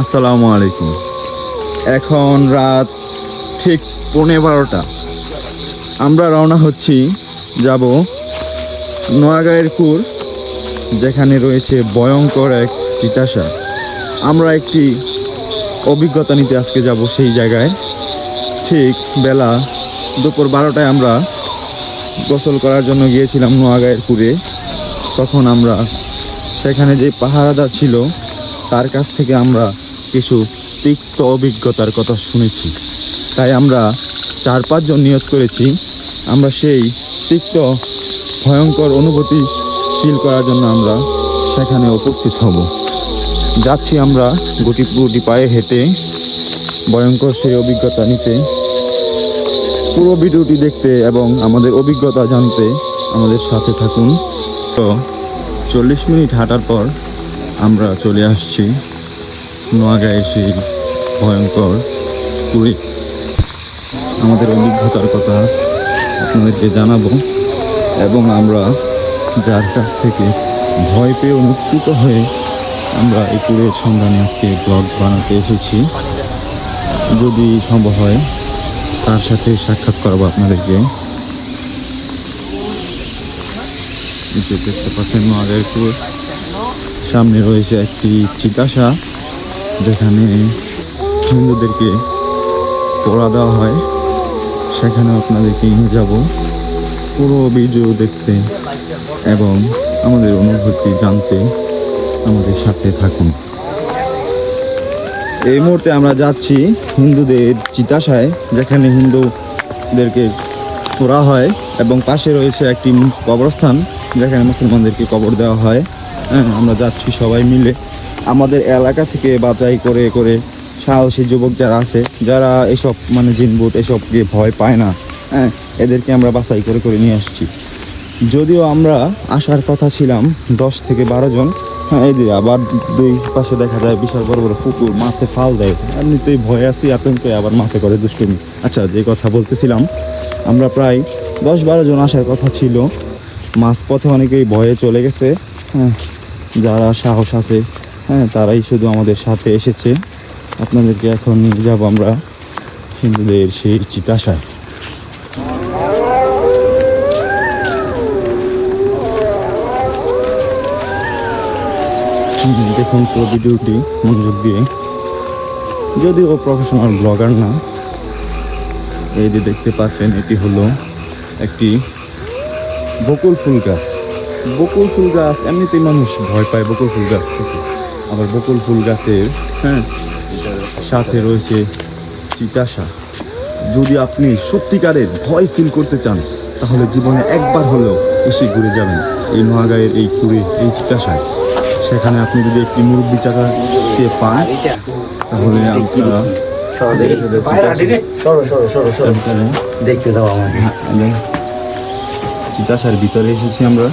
আসসালামু আলাইকুম। এখন রাত ঠিক 12:15। আমরা রওনা হচ্ছি, যাব নোয়াগাঁয়ের কুর, যেখানে রয়েছে ভয়ঙ্কর এক চিতাশা। আমরা একটি অভিজ্ঞতা নিতে আজকে যাব সেই জায়গায়। ঠিক বেলা দুপুর 12টায় আমরা গোসল করার জন্য গিয়েছিলাম নোয়াগাঁয়ের কুরে। তখন আমরা সেখানে যে পাহারাদার ছিল তার কাছ থেকে আমরা কিছু তিক্ত অভিজ্ঞতার কথা শুনেছি। তাই আমরা 4-5 জন নিয়ত করেছি আমরা সেই তিক্ত ভয়ঙ্কর অনুভূতি ফিল করার জন্য আমরা সেখানে উপস্থিত হব। যাচ্ছি আমরা গুটি গুটি পায়ে হেঁটে ভয়ঙ্কর সেই অভিজ্ঞতা নিতে। পুরো ভিডিওটি দেখতে এবং আমাদের অভিজ্ঞতা জানতে আমাদের সাথে থাকুন। তো 40 মিনিট হাঁটার পর আমরা চলে আসছি নোয়াগাঁয়ের সেই ভয়ঙ্কর কুড়ি। আমাদের অভিজ্ঞতার কথা আপনাদেরকে জানাবো এবং আমরা যার কাছ থেকে ভয় পেয়ে অনুপ্রীত হয়ে আমরা এই কুড়ের সন্ধানে আজকে ব্লগ বানাতে এসেছি। যদি সম্ভব হয় তার সাথে সাক্ষাৎ করাবো আপনাদেরকে। দেখতে পাচ্ছেন নোয়াগাঁয়ের কুড়, সামনে রয়েছে একটি চিতাশা যেখানে হিন্দুদেরকে পোড়া দেওয়া হয়। সেখানে আপনাদেরকে নিয়ে যাব পুরো ভিডিও দেখতে এবং আমাদের অনুভূতি জানতে আমাদের সাথে থাকুন। এই মুহূর্তে আমরা যাচ্ছি হিন্দুদের চিতাশায়, যেখানে হিন্দুদেরকে পোড়া হয় এবং পাশে রয়েছে একটি কবরস্থান যেখানে মুসলমানদেরকে কবর দেওয়া হয়। আমরা যাচ্ছি সবাই মিলে, আমাদের এলাকা থেকে বাছাই করে করে সাহসী যুবক যারা আছে, যারা এসব জিনভূত এসবকে ভয় পায় না, এদেরকে আমরা বাছাই করে করে নিয়ে আসছি। যদিও আমরা আসার কথা ছিলাম 10 থেকে 12 জন। এই যে আবার দুই পাশে দেখা যায় বিশাল বড় বড় পুকুর, মাছে ফাল দেয়। এমনিতেই ভয় আছি, আতঙ্কে আবার মাছে করে দুষ্টুমি। আচ্ছা, যে কথা বলতেছিলাম, আমরা প্রায় 10-12 জন আসার কথা ছিল। মাঝপথে অনেকেই ভয়ে চলে গেছে। যারা সাহস আছে তারাই শুধু আমাদের সাথে এসেছে। আপনাদেরকে এখন নিয়ে যাব আমরা হিন্দুদের সেই চিতাশায়। দেখুন পুরো ভিডিওটি মনোযোগ দিয়ে, যদিও প্রফেশনাল ব্লগার না। এই যে দেখতে পাচ্ছেন, এটি হলো একটি বকুল ফুল গাছ। বকুল ফুল গাছ এমনিতেই মানুষ ভয় পায় বকুল ফুল গাছ থেকে, আবার বকুল ফুল গাছের সাথে রয়েছে চিতাশা। যদি আপনি সত্যিকারের ভয় ফিল করতে চান তাহলে জীবনে একবার হলেও এসে ঘুরে যাবেন এই নোয়াগাঁয়ের এই কুড়ি, এই চিতাশায়। সেখানে আপনি যদি একটি মুরব্বী চাচাকে পান তাহলে আপনারা দেখতে দাও আমাকে। চিতাশার ভিতরে এসেছি আমরা।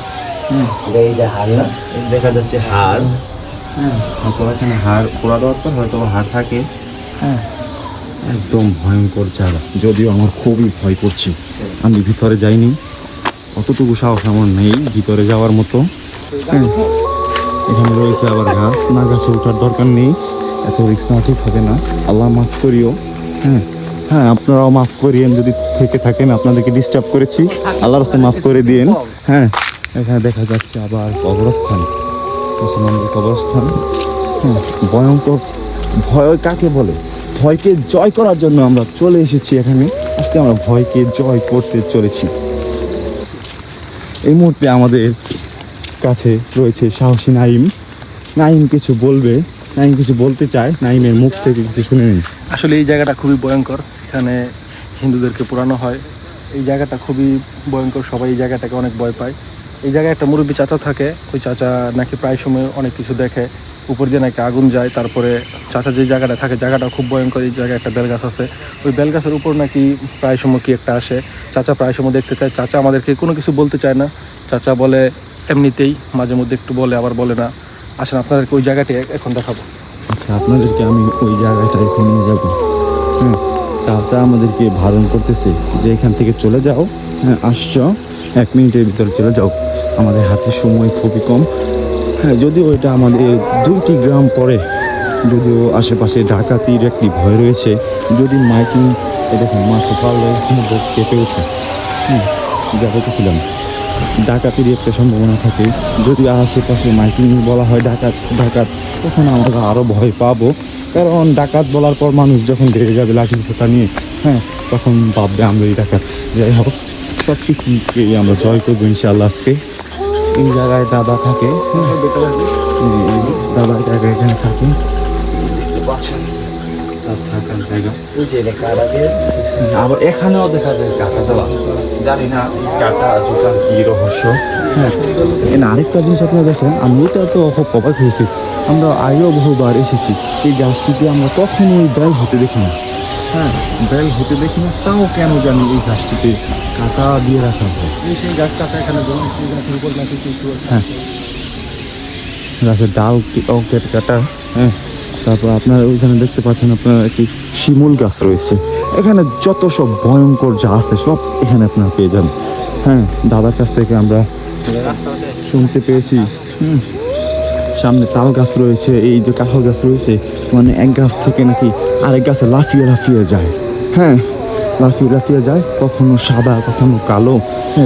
দেখা যাচ্ছে হাড়। এখানে হাড় পোড়া দেওয়ার পর হয়তো হাড় থাকে। একদম ভয়ঙ্কর জায়গা, যদিও আমার খুবই ভয় করছে। আমি ভিতরে যাইনি, অতটুকু সাহস আমার নেই ভিতরে যাওয়ার মতো। এখানে রয়েছে আবার গাছ, না গাছে ওঠার দরকার নেই, এত রিস্ক না, ঠিক হবে না। আল্লাহ মাফ করিও। হ্যাঁ, আপনারাও মাফ করিয়েন যদি থেকে থাকেন, আপনাদেরকে ডিস্টার্ব করেছি, আল্লাহর রাস্তায় মাফ করে দিয়েন। এখানে দেখা যাচ্ছে আবার কবরস্থান, মুসলমানদের কবরস্থান। ভয়ঙ্কর ভয় কাকে বলে? ভয়কে জয় করার জন্য আমরা চলে এসেছি এখানে। আজকে আমরা ভয়কে জয় করতে চলেছি। এই মুহূর্তে আমাদের কাছে রয়েছে সাহসী নাইম। নাইম কিছু বলবে, নাইম কিছু বলতে চায়। নাইমের মুখ থেকে কিছু শুনে নিন। আসলে এই জায়গাটা খুবই ভয়ঙ্কর, এখানে হিন্দুদেরকে পোড়ানো হয়। এই জায়গাটা খুবই ভয়ঙ্কর, সবাই এই জায়গাটাকে অনেক ভয় পায়। এই জায়গায় একটা মুরব্বী চাচা থাকে, ওই চাচা নাকি প্রায় সময় অনেক কিছু দেখে, উপর দিয়ে নাকি আগুন যায়। তারপরে চাচা যে জায়গাটা থাকে, জায়গাটা খুব ভয়ঙ্কর। এই জায়গায় একটা বেলগাছ আছে, ওই বেলগাছের উপর নাকি প্রায় সময় কি একটা আসে। চাচা প্রায় সময় দেখতে চায়, চাচা আমাদেরকে কোনো কিছু বলতে চায় না। চাচা বলে এমনিতেই, মাঝে মধ্যে একটু বলে, আবার বলে না। আসেন আপনাদেরকে ওই জায়গাটি এখন দেখাবো। আচ্ছা, আপনাদেরকে আমি ওই জায়গাটা এখন নিয়ে যাবো। চাচা আমাদেরকে বারণ করতেছে যে এখান থেকে চলে যাও। আসছো, 1 মিনিটের ভিতরে চলে যাও, আমাদের হাতে সময় খুবই কম। যদিও এটা আমাদের 2টি গ্রাম পরে যদিও আশেপাশে ডাকাতির একটি ভয় রয়েছে। যদি মাইকিং দেখুন মাঠে পারলে কেঁপে ওঠে। যা বলতেছিলাম, ডাকাতির একটা সম্ভাবনা থাকে। যদি আশেপাশে মাইকিং বলা হয় ডাকাত ডাকাত, তখন আমরা আরও ভয় পাবো। কারণ ডাকাত বলার পর মানুষ যখন বেড়ে যাবে লাঠি ছোটা নিয়ে, তখন ভাববে আমরা এই ডাকাত। যাই হোক, সব কিছুকেই আমরা জয় করবো ইনশাআল্লাহ। আজকে এই জায়গায় দাদা থাকে, দাদা এখানে থাকে, তার থাকার জায়গা। ওই যে এটা কাটা দিয়ে আবার এখানেও দেখা যায় কাটা দেওয়া। জানি না এই কাটা জুতার কি রহস্য। আরেকটা জিনিস আপনারা দেখেন, আমি এটা তো খুব অবাক হয়েছি। আমরা আগেও বহুবার এসেছি, এই গাছটিতে আমরা কখনোই বেল হতে দেখি না। বেল হতে দেখি না, তাও কেন জানি এই গাছটিতে কাটা দিয়ে রাখা হয়। সেই গাছটাতে এখানে ধরুন সেই গাছের উপর গাছে কিন্তু গাছের ডাল কেটে কাটা। তারপর আপনারা ওইখানে দেখতে পাচ্ছেন আপনারা একটি শিমুল গাছ রয়েছে। এখানে যত সব ভয়ঙ্কর যা আছে সব এখানে আপনারা পেয়ে যাবেন। দাদার কাছ থেকে আমরা শুনতে পেয়েছি সামনে তাল গাছ রয়েছে, এই যে কাঁঠাল গাছ রয়েছে, মানে এক গাছ থেকে নাকি আরেক গাছে লাফিয়ে লাফিয়ে যায়। লাফিয়ে লাফিয়ে যায়, কখনো সাদা কখনো কালো,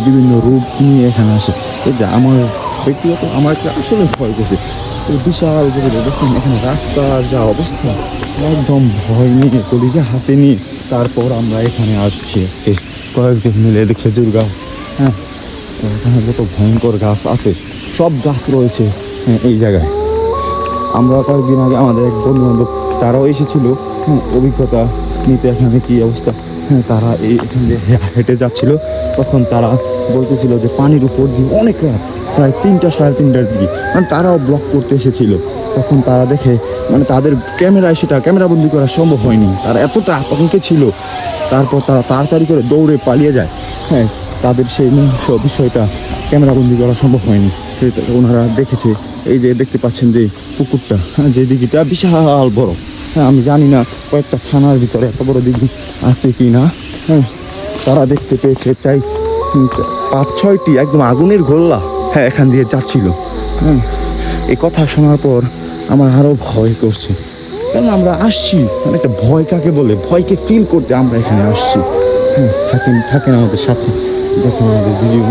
বিভিন্ন রূপ নিয়ে এখানে আসে। এটা আমার ব্যক্তিগত আমার একটা আসলে ভয় করছে। এই বিশাল জগতে দেখুন এখানে রাস্তার যা অবস্থা, একদম ভয় নিয়ে কলিজা হাতে নিয়ে তারপর আমরা এখানে আসছি আজকে কয়েকদিন মিলে। খেজুর গাছ, এখানে যত ভয়ঙ্কর গাছ আছে সব গাছ রয়েছে এই জায়গায়। আমরা কয়েকদিন আগে আমাদের এক বন্ধু বান্ধব তারাও এসেছিল অভিজ্ঞতা নিতে এখানে কী অবস্থা। তারা এখান দিয়ে হেঁটে যাচ্ছিল, তখন তারা বলতেছিল যে পানির উপর দিয়ে অনেক রাত, প্রায় 3টা সাড়ে 3টার দিকে, মানে তারাও ব্লক করতে এসেছিল। তখন তারা দেখে, মানে তাদের ক্যামেরায় সেটা ক্যামেরাবন্দি করা সম্ভব হয়নি, তারা এতটা আতঙ্কে ছিল। তারপর তারা তাড়াতাড়ি করে দৌড়ে পালিয়ে যায়। তাদের সেই বিষয়টা ক্যামেরাবন্দি করা সম্ভব হয়নি। সেটা ওনারা দেখেছে। এই যে দেখতে পাচ্ছেন যে পুকুরটা, যে দিঘিটা বিশাল বড়। আমি জানি না কয়েকটা থানার ভিতরে এত বড় দিঘি আছে কি না। তারা দেখতে পেয়েছে 5-6টি একদম আগুনের গোল্লা এখান দিয়ে যাচ্ছিল। এই কথা শোনার পর আমার আরও ভয় করছে, কারণ আমরা আসছি, মানে একটা ভয় কাকে বলে, ভয়কে ফিল করতে আমরা এখানে আসছি। থাকেন আমাদের সাথে, দেখেন আমাদের ভিডিও।